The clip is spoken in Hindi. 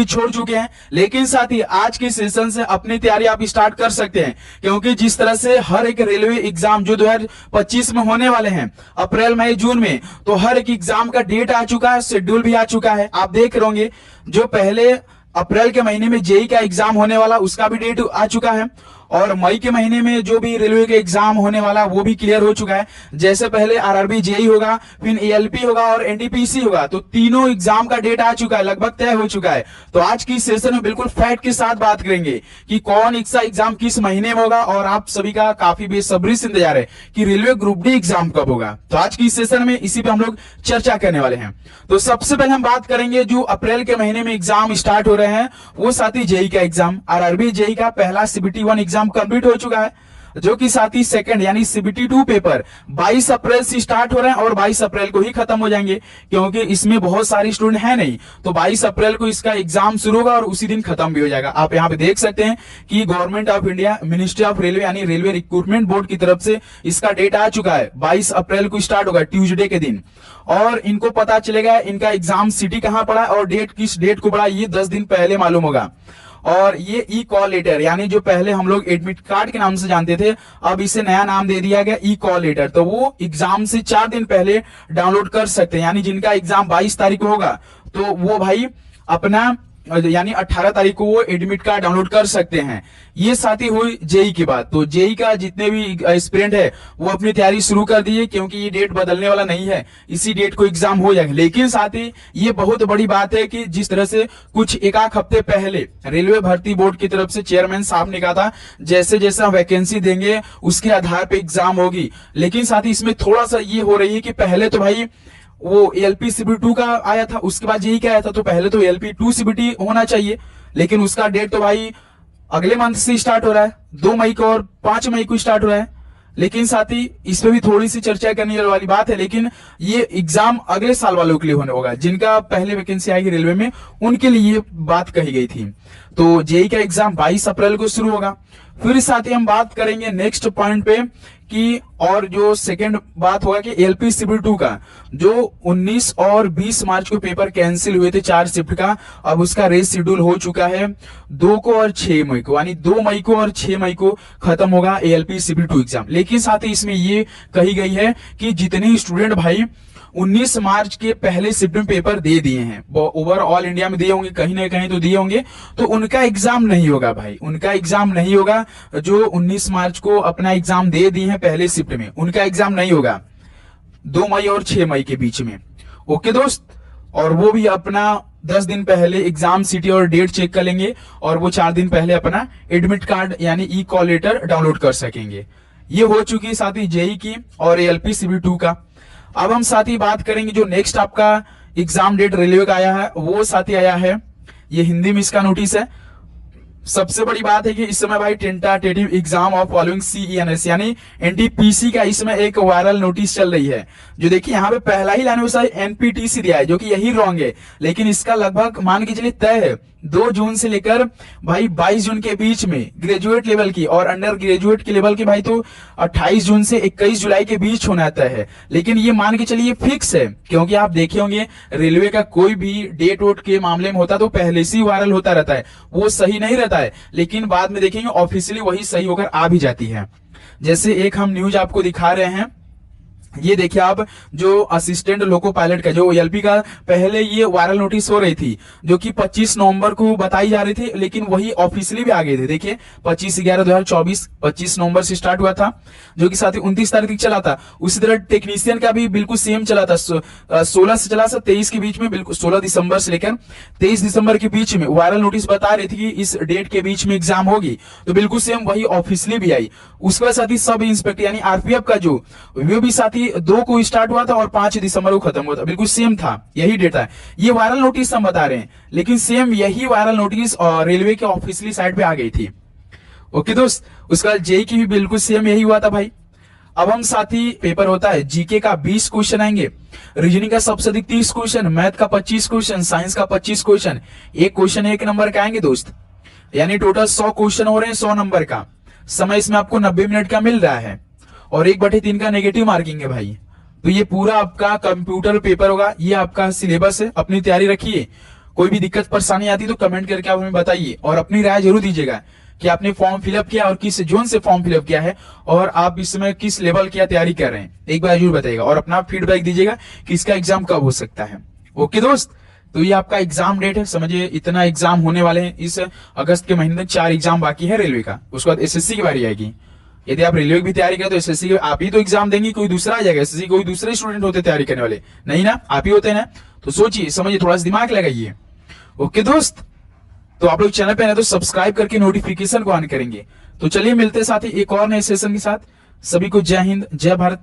छोड़ चुके हैं, लेकिन साथ ही आज के सेशन से अपनी तैयारी आप स्टार्ट कर सकते हैं, क्योंकि जिस तरह से हर एक रेलवे एग्जाम जो 2025 में होने वाले हैं अप्रैल मई जून में, तो हर एक एग्जाम का डेट आ चुका है, शेड्यूल भी आ चुका है। आप देख रहे होंगे जो पहले अप्रैल के महीने में जेई का एग्जाम होने वाला उसका भी डेट आ चुका है, और मई के महीने में जो भी रेलवे के एग्जाम होने वाला वो भी क्लियर हो चुका है। जैसे पहले आरआरबी जेई होगा, फिर एएलपी होगा और एनटीपीसी होगा, तो तीनों एग्जाम का डेट आ चुका है, लगभग तय हो चुका है। तो आज की सेशन में बिल्कुल फैक्ट के साथ बात करेंगे कि कौन सा एग्जाम किस महीने में होगा, और आप सभी का काफी बेसब्री से इंतजार है कि रेलवे ग्रुप डी एग्जाम कब होगा। तो आज की सेशन में इसी पे हम लोग चर्चा करने वाले हैं। तो सबसे पहले हम बात करेंगे जो अप्रैल के महीने में एग्जाम स्टार्ट हो रहे हैं, वो साथी जेई का एग्जाम। आरआरबी जेई का पहला सीबीटी 1 एग्जाम कंप्लीट हो चुका है, जो कि साथ ही सेकंड यानी सीबीटी 2 पेपर 22 अप्रैल से स्टार्ट हो रहे हैं और 22 अप्रैल को ही खत्म हो जाएंगे, क्योंकि इसमें बहुत सारे स्टूडेंट है नहीं। तो 22 अप्रैल को इसका एग्जाम शुरू होगा और उसी दिन खत्म भी हो जाएगा। आप यहाँ पे देख सकते हैं कि government of India ministry of railway यानी रेलवे रिक्रूटमेंट बोर्ड की तरफ से इसका डेट आ चुका है। 22 अप्रैल को स्टार्ट होगा ट्यूसडे के दिन, और इनको पता चलेगा इनका एग्जाम सिटी कहां पड़ा है और डेट किस डेट को पड़ा, ये 10 दिन पहले मालूम होगा। और ये ई कॉल लेटर यानी जो पहले हम लोग एडमिट कार्ड के नाम से जानते थे, अब इसे नया नाम दे दिया गया ई कॉल लेटर, तो वो एग्जाम से 4 दिन पहले डाउनलोड कर सकते हैं। यानी जिनका एग्जाम 22 तारीख को होगा तो वो भाई अपना यानी 18 तारीख को वो एडमिट कार्ड डाउनलोड कर सकते हैं। ये साथ ही हुई जेई की बात। तो जेई का जितने भी एस्पिरेंट है वो अपनी तैयारी शुरू कर दी है, क्योंकि ये डेट बदलने वाला नहीं है, इसी डेट को एग्जाम हो जाएगा। लेकिन साथ ही ये बहुत बड़ी बात है कि जिस तरह से कुछ एक हफ्ते पहले रेलवे भर्ती बोर्ड की तरफ से चेयरमैन साहब ने कहा था जैसे जैसे हम वैकेंसी देंगे उसके आधार पर एग्जाम होगी, लेकिन साथ ही इसमें थोड़ा सा ये हो रही है कि पहले तो भाई वो एलपी सीबीटी 2 का आया था, उसके बाद जेई का आया था, तो पहले तो एलपी 2 सीबीटी होना चाहिए, लेकिन उसका डेट तो भाई अगले मंथ से स्टार्ट हो रहा है, 2 मई को और 5 मई को स्टार्ट हो रहा है। लेकिन साथ ही इस पे भी थोड़ी सी चर्चा करने वाली बात है, लेकिन ये एग्जाम अगले साल वालों के लिए होने होगा, जिनका पहले वैकेंसी आएगी रेलवे में उनके लिए ये बात कही गई थी। तो जेई का एग्जाम 22 अप्रैल को शुरू होगा। फिर साथ ही हम बात करेंगे नेक्स्ट पॉइंट पे कि और जो सेकंड बात होगा कि एलपी सीबीटी 2 का जो 19 और 20 मार्च को पेपर कैंसिल हुए थे 4 शिफ्ट का, अब उसका रेस शेड्यूल हो चुका है 2 को और 6 मई को, यानी 2 मई को और 6 मई को खत्म होगा एलपी सीबीटी 2 एग्जाम। लेकिन साथ ही इसमें ये कही गई है कि जितने स्टूडेंट भाई 19 मार्च के पहले शिफ्ट में पेपर दे दिए हैं, ओवरऑल इंडिया में दिए होंगे, कहीं ना कहीं तो दिए होंगे, तो उनका एग्जाम नहीं होगा भाई, उनका एग्जाम नहीं होगा। जो 19 मार्च को अपना एग्जाम दे दिए हैं पहले शिफ्ट में, उनका एग्जाम नहीं होगा 2 मई और 6 मई के बीच में। ओके दोस्त, और वो भी अपना 10 दिन पहले एग्जाम सिटी और डेट चेक कर लेंगे, और वो 4 दिन पहले अपना एडमिट कार्ड यानी ई कॉल लेटर डाउनलोड कर सकेंगे। ये हो चुकी है साथ ही जेई की और एलपी सीबीटी 2 का। अब हम साथ ही बात करेंगे जो नेक्स्ट आपका एग्जाम डेट रेलवे का आया है, वो साथ ही आया है, ये हिंदी में इसका नोटिस है। सबसे बड़ी बात है कि इस समय भाई टेंटेटिव एग्जाम ऑफ फॉलोइंग सीईएनएस यानी एनटीपीसी का इसमें एक वायरल नोटिस चल रही है। जो देखिए यहाँ पे पहला ही लाइन में एनपीटीसी दिया है, जो कि यही रॉन्ग है, लेकिन इसका लगभग मान के चलिए तय है 2 जून से लेकर भाई 22 जून के बीच में ग्रेजुएट लेवल की, और अंडर ग्रेजुएट के लेवल की भाई तो 28 जून से 21 जुलाई के बीच होना तय है। लेकिन ये मान के चलिए फिक्स है, क्योंकि आप देखे होंगे रेलवे का कोई भी डेट वोट के मामले में होता तो पहले से ही वायरल होता रहता है, वो सही नहीं रहता है, लेकिन बाद में देखेंगे ऑफिशियली वही सही होकर आ भी जाती है। जैसे एक हम न्यूज आपको दिखा रहे हैं, ये देखिए आप, जो असिस्टेंट लोको पायलट का जो एलपी का पहले ये वायरल नोटिस हो रही थी, जो कि 25 नवंबर को बताई जा रही थी, लेकिन वही ऑफिशियली भी आ गए थे। देखिए 25/11/2024 25 नवंबर से स्टार्ट हुआ था, जो कि साथ ही 29 तारीख तक चला था। उसी तरह टेक्नीशियन का भी बिल्कुल सेम चला था, 16 से चला था 23 के बीच में, बिल्कुल 16 दिसंबर से लेकर 23 दिसंबर के बीच में वायरल नोटिस बता रही थी कि इस डेट के बीच में एग्जाम होगी, तो बिल्कुल सेम वही ऑफिशियली भी आई। उसके बाद साथ ही सब इंस्पेक्टर यानी आरपीएफ का जो वो भी साथ ही 2 को स्टार्ट हुआ था और 5 दिसंबर को खत्म हुआ था, बिल्कुल सेम था, यही डेट है। ये वायरल नोटिस हम बता रहे हैं, लेकिन सेम यही वायरल नोटिस रेलवे के ऑफिशियली साइट पे आ गई थी। ओके दोस्त, उसका जेई की भी बिल्कुल सेम यही हुआ था भाई। अब हम साथ ही पेपर होता है जीके का 20 क्वेश्चन आएंगे, रीजनिंग का सबसे अधिक 30 क्वेश्चन, मैथ का 25 क्वेश्चन, साइंस का 25 क्वेश्चन, एक क्वेश्चन 1 नंबर का आएंगे दोस्त, यानी टोटल 100 क्वेश्चन हो रहे हैं 100 नंबर का। समय इसमें आपको 90 मिनट का मिल रहा है, और 1/3 का नेगेटिव मार्किंग है भाई। तो ये पूरा आपका कंप्यूटर पेपर होगा, ये आपका सिलेबस है, अपनी तैयारी रखिए। कोई भी दिक्कत परेशानी आती है तो कमेंट करके आप हमें बताइए और अपनी राय जरूर दीजिएगा कि आपने फॉर्म फिलअप किया और किस जोन से फॉर्म फिलअप किया है और आप इस समय किस लेवल की तैयारी कर रहे हैं, एक बार जरूर बताइएगा और अपना फीडबैक दीजिएगा कि इसका एग्जाम कब हो सकता है। ओके दोस्त, तो ये आपका एग्जाम डेट है, समझिए इतना एग्जाम होने वाले हैं इस अगस्त के महीने तक। 4 एग्जाम बाकी है रेलवे का, उसके बाद एसएससी की बारी आएगी। यदि आप रेलवे की भी तैयारी करें तो एसएससी आप ही तो एग्जाम देंगे, कोई दूसरा आ जाएगा? एसएससी कोई दूसरे स्टूडेंट होते तैयारी करने वाले नहीं ना, आप ही होते हैं ना। तो सोचिए समझिए, थोड़ा सा दिमाग लगाइए। ओके दोस्त, तो आप लोग चैनल पे आए तो सब्सक्राइब करके नोटिफिकेशन को ऑन करेंगे। तो चलिए मिलते हैं साथ ही एक और नए सेशन के साथ। सभी को जय हिंद, जय भारत।